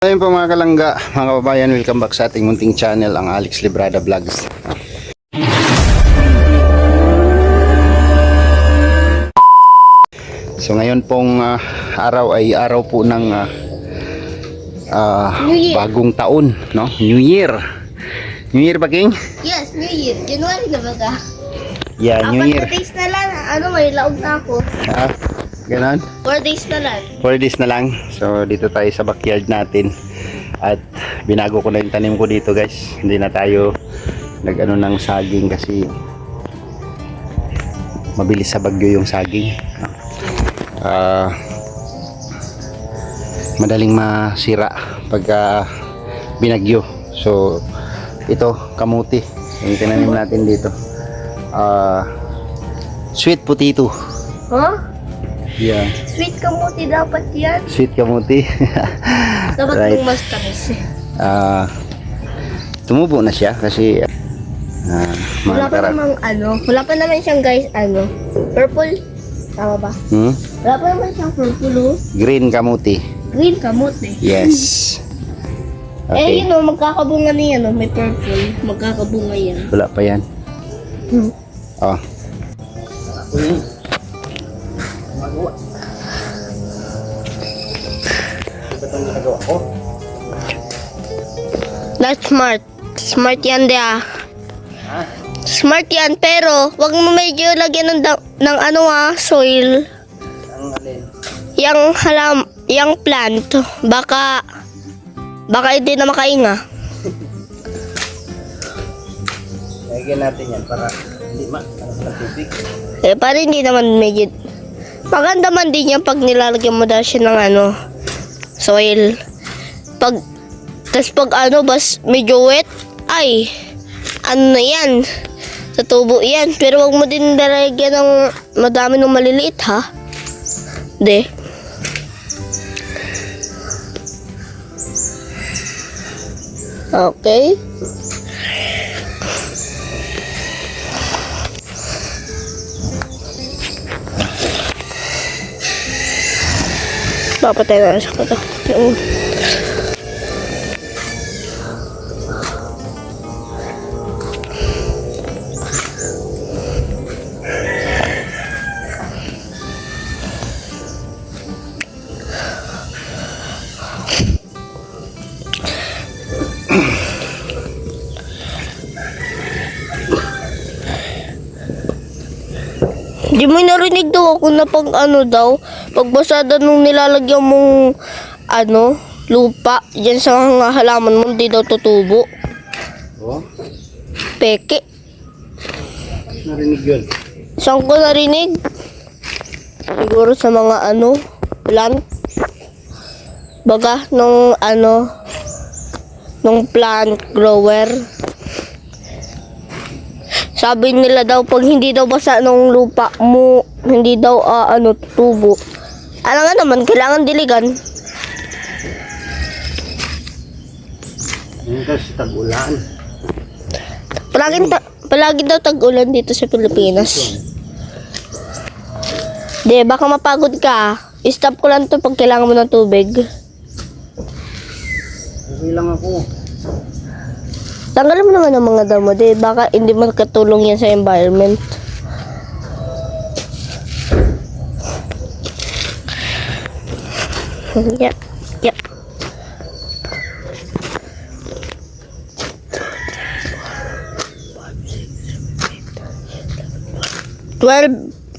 Ayun po mga kalangga, mga kababayan, welcome back sa ating munting channel, ang Alex Librada Vlogs. So ngayon pong araw ay araw po ng bagong taon, no? New Year. New Year ba, King? Yes, New Year. January na ba ka? Yeah, New Year. 4 days na lang. May laog na ako. Ganon? 4 days na lang. 4 days na lang. So dito tayo sa backyard natin. At binago ko na yung tanim ko dito, guys. Hindi na tayo nag-ano ng saging kasi mabilis sa bagyo yung saging. Madaling masira pagka binagyo. So ito, kamuti yung tinanim natin dito. Sweet potato. Huh? Yeah. Sweet kamuti dapat yan. Sweet kamuti. Dapat Right. yung mas tamis. Tumubo na siya kasi Wala pa namang wala pa naman siyang guys, purple. Tama ba? Wala pa naman siyang purple, oh. Green kamuti. Green kamuti. Yes. Okay. Yun, magkakabunga niya, no? May purple. Magkakabunga yan. Wala pa yan. Oh. That's smart. Smart yan dia. Smart yan, pero wag mo medyo lagyan ng soil. Ang alin? Yang plant. Baka hindi na makainga. Lagyan natin yan para hindi sa tubig. Para hindi naman medyo maganda man din yan pag nilalagyan mo daw siya ng soil. Pag medyo wet, ay na yan, sa tubo yan. Pero wag mo din lalagyan ng madami ng maliliit, ha? De. Okay. Papatay na siya ko to. Di mo narinig daw ako na pagbasada nung nilalagyan mong lupa dyan sa mga halaman mo, hindi daw tutubo. Oh, Peke. narinig yun. Saan ko narinig? Siguro sa mga plant. Baga, nung plant grower. Sabi nila daw, pag hindi daw basa ng lupa mo, hindi daw tutubo. Alam nga naman, kailangan diligan. Yung kasi tag-ulan. Palagi daw tag-ulan dito sa Pilipinas. Di, baka mapagod ka. Stop ko lang to pag kailangan mo ng tubig. Okay lang ako. Tanggalin mo naman ang mga damo, di. Baka hindi makatulong yan sa environment. Yep.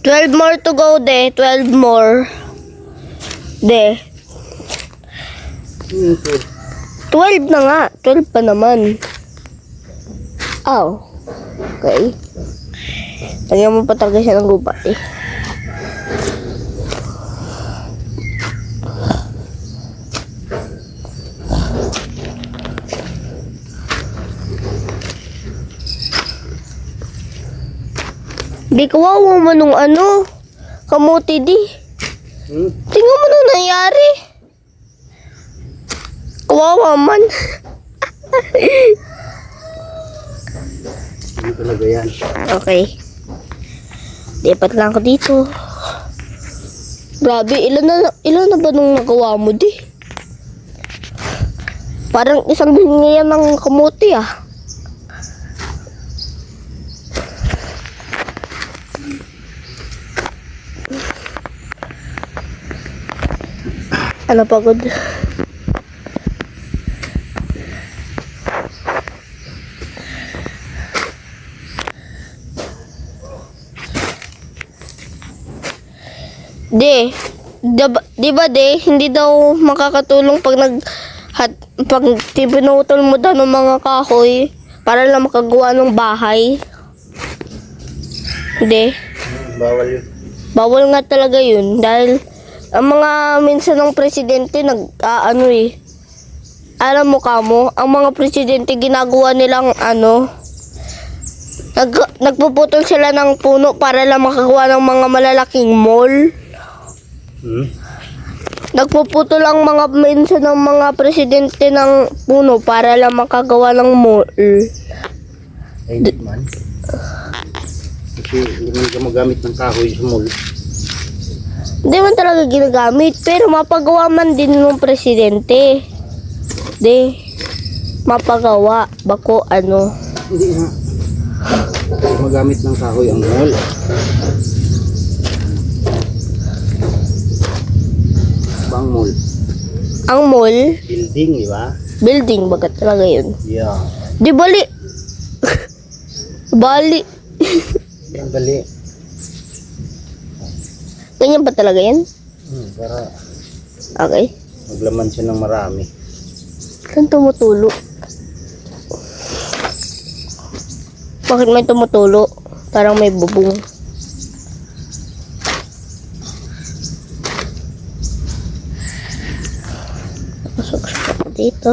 12 more to go, de. 12 more. De. 12 na nga. 12 pa naman. Oh. Okay. Lagyan mo pa talaga siya ng lupa, eh. Di kawawa mo nung kamuti di. Tingnan mo nung nangyari. Kawawa man. Ano talaga yan? Okay. Lipat lang ako dito. Grabe, ilan na ba nung nagawa mo di? Parang isang linya yan ng kamuti ah. Ano pagod? Di ba hindi daw makakatulong pag pag pinutol mo daw ng mga kahoy para lang makagawa ng bahay. Di. Bawal yun. Bawal nga talaga yun dahil ang mga minsan ng presidente alam mo kamo, ang mga presidente ginagawa nilang nagpuputol sila ng puno para lang makagawa ng mga malalaking mall. Nagpuputol ang mga minsan ng mga presidente ng puno para lang makagawa ng mall. Ay, hindi man. Kasi hindi man ka magamit ng kahoy sa mall. Hindi man talaga ginagamit, pero mapagawa man din ng presidente. Mapagawa. Bako Hindi nga. Magamit ng kahoy ang mall. Bang mall? Ang mall, Building, di ba? building, bagat talaga yun. Yeah. Di bali. Bali. Yung bali. Ganyan ba talaga yan? Para Okay. maglaman siya ng marami. Saan tumutulo? Bakit may tumutulo? Parang may bubong. Pasok siya dito.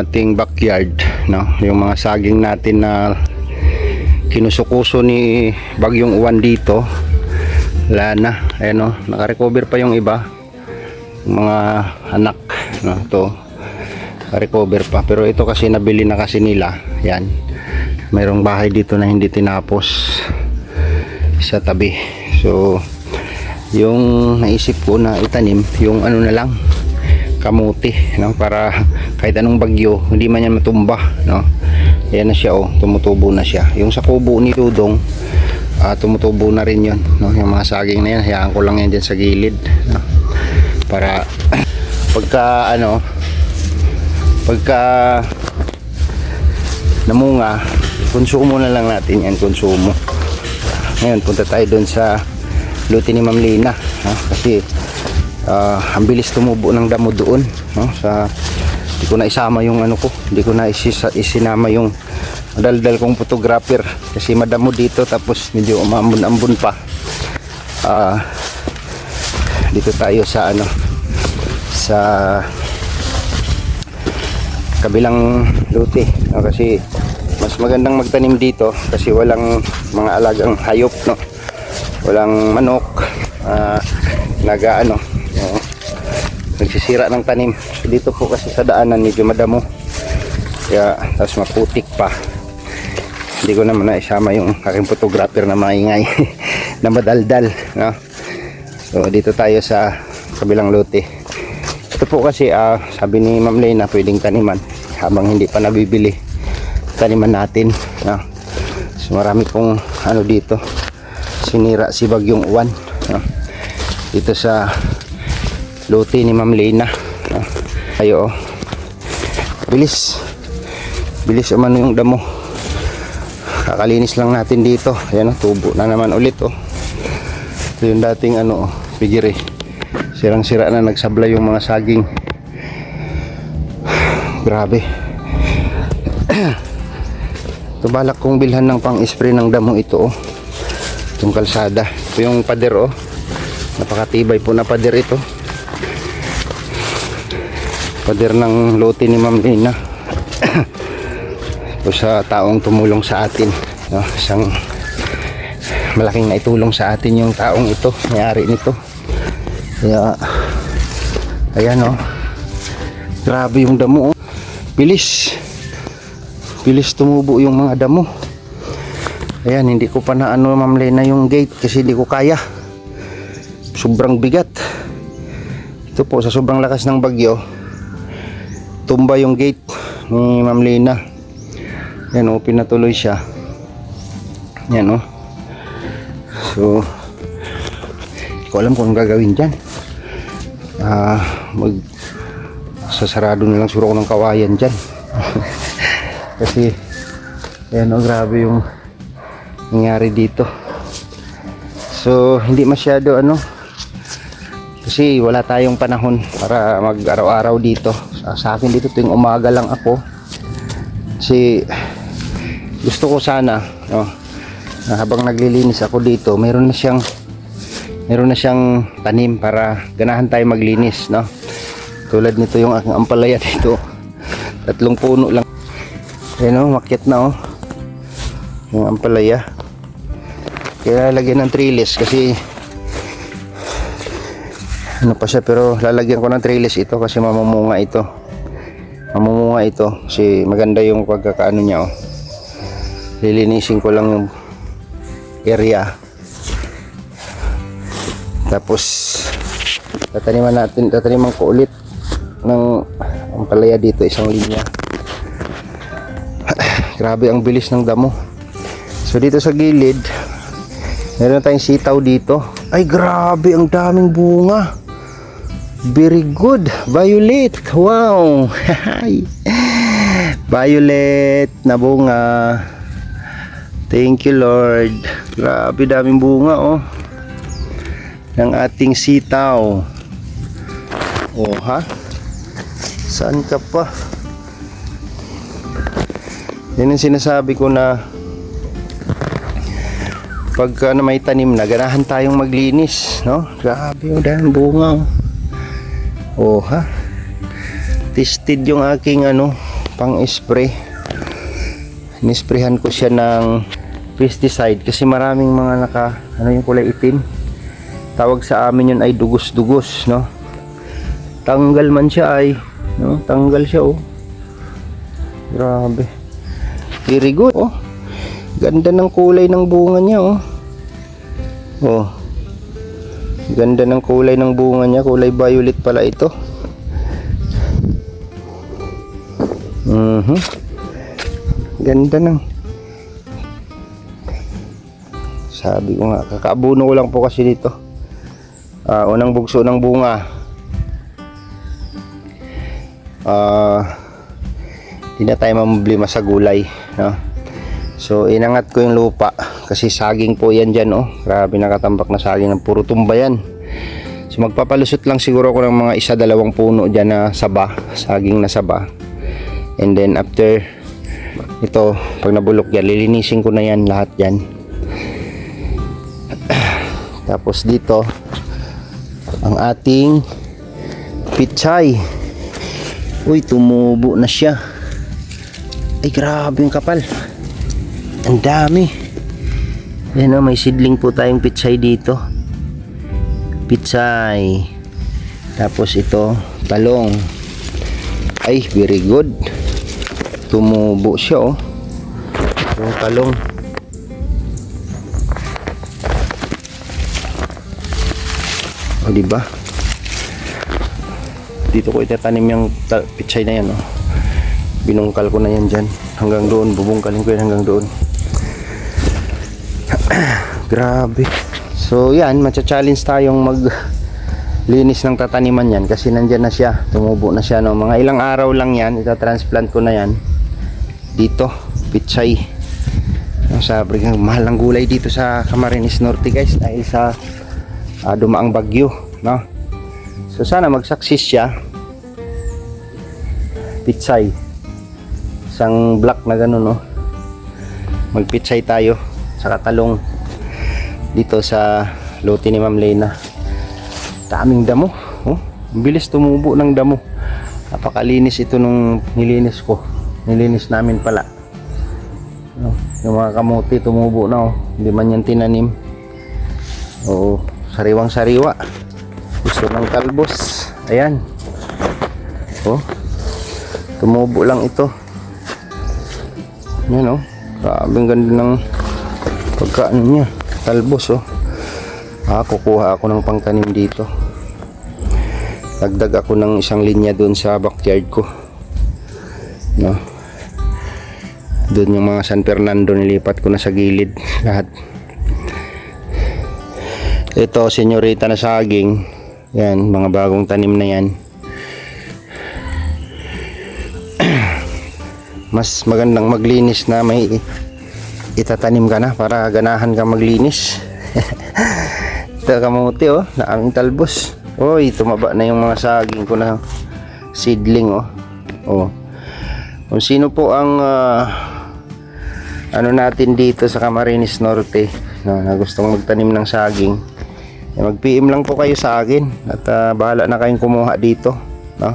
ating backyard, no? Yung mga saging natin na kinusukuso ni Bagyong Uwan dito, wala na. Ayan, no? Naka-recover pa yung iba, yung mga anak, no? Ito, naka-recover pa. Pero ito kasi nabili na kasi nila. Yan, mayroong bahay dito na hindi tinapos sa tabi. So yung naisip ko na itanim yung ano na lang, kamuti, no? Para kahit anong bagyo hindi man yan matumba, no? Ayan na siya, oh, tumutubo na siya. Yung sa kubo ni Dudong, tumutubo na rin yun, no? Yung mga saging na yan, hayaan ko lang yan dyan sa gilid, no? Para pagka ano, pagka namunga, konsumo na lang natin yan, konsumo. Ngayon punta tayo doon sa luti ni Ma'am Lina, no? Kasi ang bilis tumubo ng damo doon, no? Hindi ko na isama yung ano ko, hindi ko na isinama yung madaldal kong photographer kasi madamo dito, tapos medyo umambon-ambon pa. Dito tayo sa ano, sa kabilang luti, no? Kasi mas magandang magtanim dito kasi walang mga alagang hayop, no? Walang manok, ano, nagsisira ng tanim. So, dito po kasi sa daanan medyo madamo, kaya tapos maputik pa. Hindi ko naman na isama yung aking photographer na maingay na madaldal, no? So dito tayo sa kabilang lote. Ito po kasi sabi ni Ma'am Lena pwedeng taniman habang hindi pa nabibili, taniman natin, no? So marami pong ano dito, sinira si Bagyong Uwan, no? Dito sa lote ni Ma'am Lena, no? Ayo, oh. Bilis naman yung damo. Kakalinis lang natin dito. Ayan, oh, tubo na naman ulit, oh. Ito yung dating ano, oh, pigiri. Sirang-sira na, nagsabla yung mga saging. Grabe. Ito balak kong bilhan ng pang-spray ng damo ito, oh. Itong kalsada. Ito yung pader, oh. Napakatibay po na pader ito. Pader ng lote ni Ma'am Lina. O sa taong tumulong sa atin, no? Isang malaking naitulong sa atin yung taong ito, may-ari nito. Kaya ayan, oh. Grabe yung damo, oh. Bilis tumubo yung mga damo. Ayan, hindi ko pa na ano, Ma'am Lena, yung gate kasi hindi ko kaya, sobrang bigat. Ito po, sa sobrang lakas ng bagyo tumba yung gate ni Ma'am Lena. Yan, oh, pinatuloy siya. Yan, oh. So hindi ko alam kung anong gagawin dyan. Sasarado na lang siguro ko ng kawayan dyan. Kasi yan, oh, grabe yung nangyari dito. So hindi masyado ano, kasi wala tayong panahon para mag araw-araw dito. Sa akin dito tuwing umaga lang ako, kasi gusto ko sana, no, na habang naglilinis ako dito, meron na siyang tanim para ganahan tayo maglinis, no? Tulad nito yung aking ampalaya dito, 3 puno lang. Ayan, oh, makyat na, oh, yung ampalaya. Kaya lalagyan ng trellis kasi ano pa siya, pero lalagyan ko ng trellis ito kasi mamumunga ito kasi maganda yung pagkakaano niya, oh. Lilinisin ko lang yung area, tapos tataniman ko ulit ng ampalaya dito, isang linya. Grabe ang bilis ng damo. So dito sa gilid meron tayong sitaw dito. Ay, grabe, ang daming bunga. Very good. Violet. Wow. Violet na bunga. Thank you, Lord. Grabe, daming bunga, oh, ng ating sitaw. Oh, ha? Saan ka pa? Yan ang sinasabi ko na pagka na may tanim na, ganahan tayong maglinis, no? Grabe, oh, daming bunga, oh. Oh, ha? Tested yung aking ano, pang spray. Nisprehan ko siya ng pesticide kasi maraming mga yung kulay itim. Tawag sa amin yun ay dugos-dugos, no? Tanggal man siya ay, no? Tanggal siya, oh. Grabe. Very good, oh. Ganda ng kulay ng bunga niya, oh. Oh. Ganda ng kulay ng bunga niya, kulay violet pala ito. Ganda ng, sabi ko nga, kakaabuno ko lang po kasi dito. Unang bugso ng bunga. Hindi na tayo mamblema sa gulay, no? So inangat ko yung lupa kasi saging po yan dyan, oh. Grabe, nakatambak na saging, ng puro tumba yan. So magpapalusot lang siguro ko ng mga 1-2 puno dyan na saba, saging na saba. And then after ito, pag nabulok yan, lilinisin ko na yan lahat yan. Tapos dito ang ating pichay. Uy, tumubo na siya. Ay, grabe yung kapal. Ang dami. Yan, may seedling po tayong pichay dito. Pichay. Tapos ito, talong. Ay, very good. Tumubo siya, oh. Yung talong. O, diba? Dito ko itatanim yung pichay na yan, oh. Binungkal ko na yan dyan. Hanggang doon, bubungkalin ko yan hanggang doon. Grabe. So, yan, matcha-challenge tayong maglinis ng tataniman yan kasi nandyan na siya. Tumubo na siya, no. Mga ilang araw lang yan, itatransplant ko na yan. Dito, pichay. Sabi nga, mahal ng gulay dito sa Camarines Norte, guys, dahil sa dumaang bagyo, no? So sana mag-success siya. Pichay, isang block na gano'n, no? Magpichay tayo sa talong dito sa lote ni Ma'am Lena. Daming damo, oh. Ang bilis tumubo ng damo. Napakalinis ito nung nilinis ko. Nilinis namin pala, no? Yung mga kamote tumubo na, oh. Hindi man yan tinanim. Oo, sariwang sariwa. Gusto ng talbos. Ayan, oh, tumubo lang ito. Yan, oh. Grabe, ang ganda ng pagkaano niya, talbos, oh. Kukuha ako ng pangtanim dito. Dagdag ako ng isang linya doon sa backyard ko, no? Doon yung mga San Fernando, nilipat ko na sa gilid lahat. Ito, senyorita na saging. Yan, mga bagong tanim na yan. Mas magandang maglinis na may itatanim ka na para ganahan ka maglinis. Ito, kamuti, oh, na aming talbos. Oy, tumaba na yung mga saging ko na seedling, oh. Oh. Kung sino po ang ano natin dito sa Camarines Norte, no, na gustong magtanim ng saging, mag-PM lang po kayo sa akin at bahala na kayong kumuha dito, no?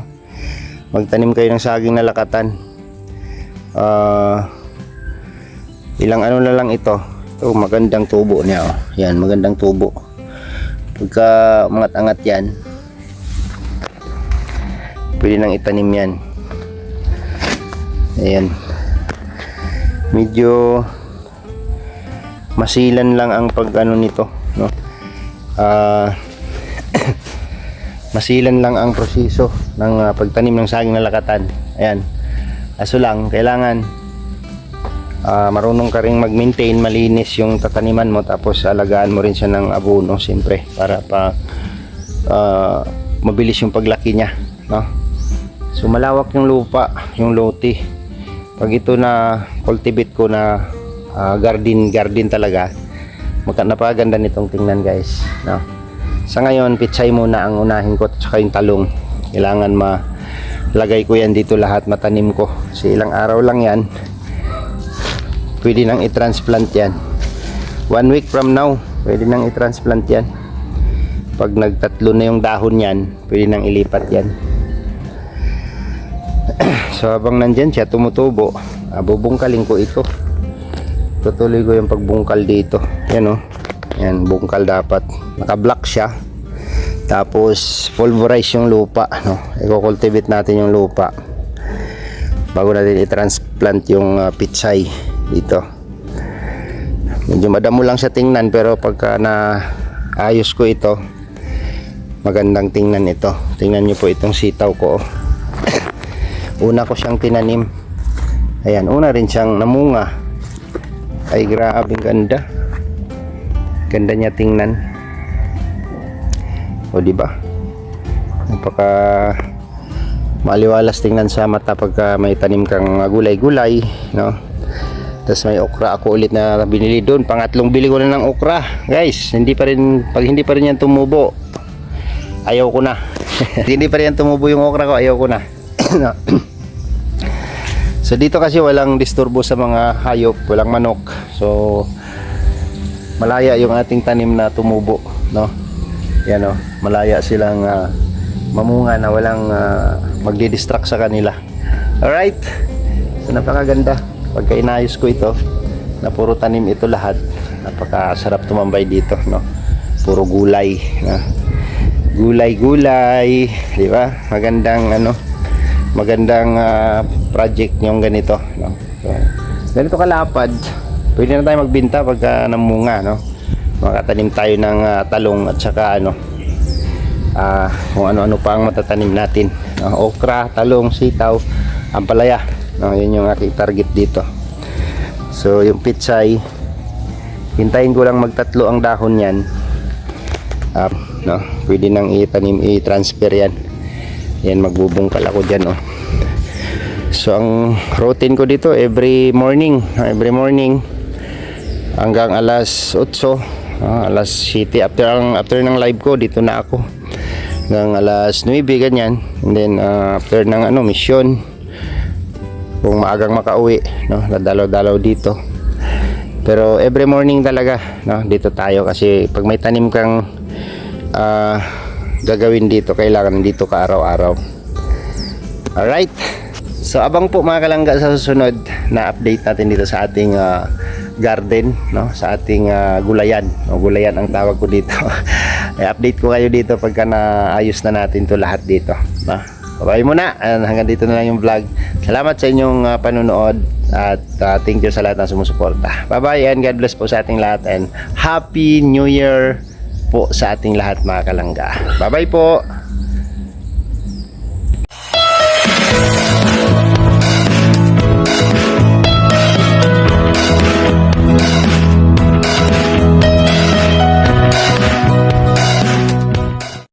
Magtanim kayo ng saging na lakatan. Ilang ano na lang ito. Ito, magandang tubo niya, oh. Yan, magandang tubo. Pagka angat-angat yan, pwede nang itanim yan. Ayan. Medyo masilan lang ang pag-ano nito, no? Masilan lang ang proseso ng pagtanim ng saging na lakatan. Ayan. Aso lang, kailangan marunong ka rin mag-maintain, malinis yung tataniman mo, tapos alagaan mo rin siya ng abono, siyempre, para mabilis yung paglaki niya, no? So malawak yung lupa, yung lote. Pag ito na cultivate ko na garden talaga, napakaganda nitong tingnan, guys, no? Sa ngayon, pichay muna ang unahin ko, at saka yung talong. Kailangan malagay ko yan dito lahat, matanim ko. Kasi ilang araw lang yan, pwede nang i-transplant yan. 1 week from now, pwede nang i-transplant yan. Pag nagtatlo na yung dahon yan, pwede nang ilipat yan. So habang nandyan siya tumutubo, bubungkalin ko ito. Tutuloy ko yung pagbungkal dito. Yan oh. Yan, bungkal dapat. Naka-block siya. Tapos pulverize yung lupa, no. I-cultivate natin yung lupa bago natin i-transplant yung pitsay dito. Medyo madamo lang siya tingnan, pero pagka na ayos ko ito, magandang tingnan ito. Tingnan niyo po itong sitaw ko. Una ko siyang tinanim. Ayan, una rin siyang namunga. Ay grabe, ganda. Ganda niya tingnan. O di ba? Napaka maliwalas tingnan sa mata pagka may tanim kang gulay-gulay, no? Tapos may okra ako ulit na binili doon. Pangatlong bili ko na ng okra, guys. Pag hindi pa rin yan tumubo, ayaw ko na. Hindi pa rin yan tumubo yung okra ko, ayaw ko na. So dito kasi walang disturbo sa mga hayop, walang manok. So malaya yung ating tanim na tumubo, no? Yan, oh, malaya silang mamunga na walang magdi-distract sa kanila. Alright, so napakaganda. Pagka inayos ko ito, na puro tanim ito lahat, napakasarap tumambay dito, no? Puro gulay, gulay, di ba? Magandang project yung ganito, no? So, ganito kalapad, pwede na tayo magbenta pagka namunga, no? Makatanim tayo ng talong at saka kung ano-ano pa ang matatanim natin, okra, talong, sitaw, ampalaya, no? Yun yung aking target dito. So yung pitsay, hintayin ko lang magtatlo ang dahon yan, no? Pwede nang itanim, i-transfer yan. Yan, magbubungkal ako dyan, oh. So ang routine ko dito every morning hanggang alas 8, alas 7 after ng live ko dito na ako hanggang alas 9 ganyan. And then after ng mission, kung maagang makauwi, no, dadalaw-dalaw dito. Pero every morning talaga, no, dito tayo kasi pag may tanim kang gagawin dito, kailangan dito ka araw-araw. Alright, so abang po mga kalangga sa susunod na update natin dito sa ating garden, no, sa ating gulayan, no, gulayan ang tawag ko dito. I-update ko kayo dito pagka naayos na natin to lahat dito, no? Bye muna, and hanggang dito na lang yung vlog. Salamat sa inyong panunood at thank you sa lahat ng sumusuporta. Bye bye and God bless po sa ating lahat and Happy New Year po sa ating lahat mga kalangga. Bye bye po.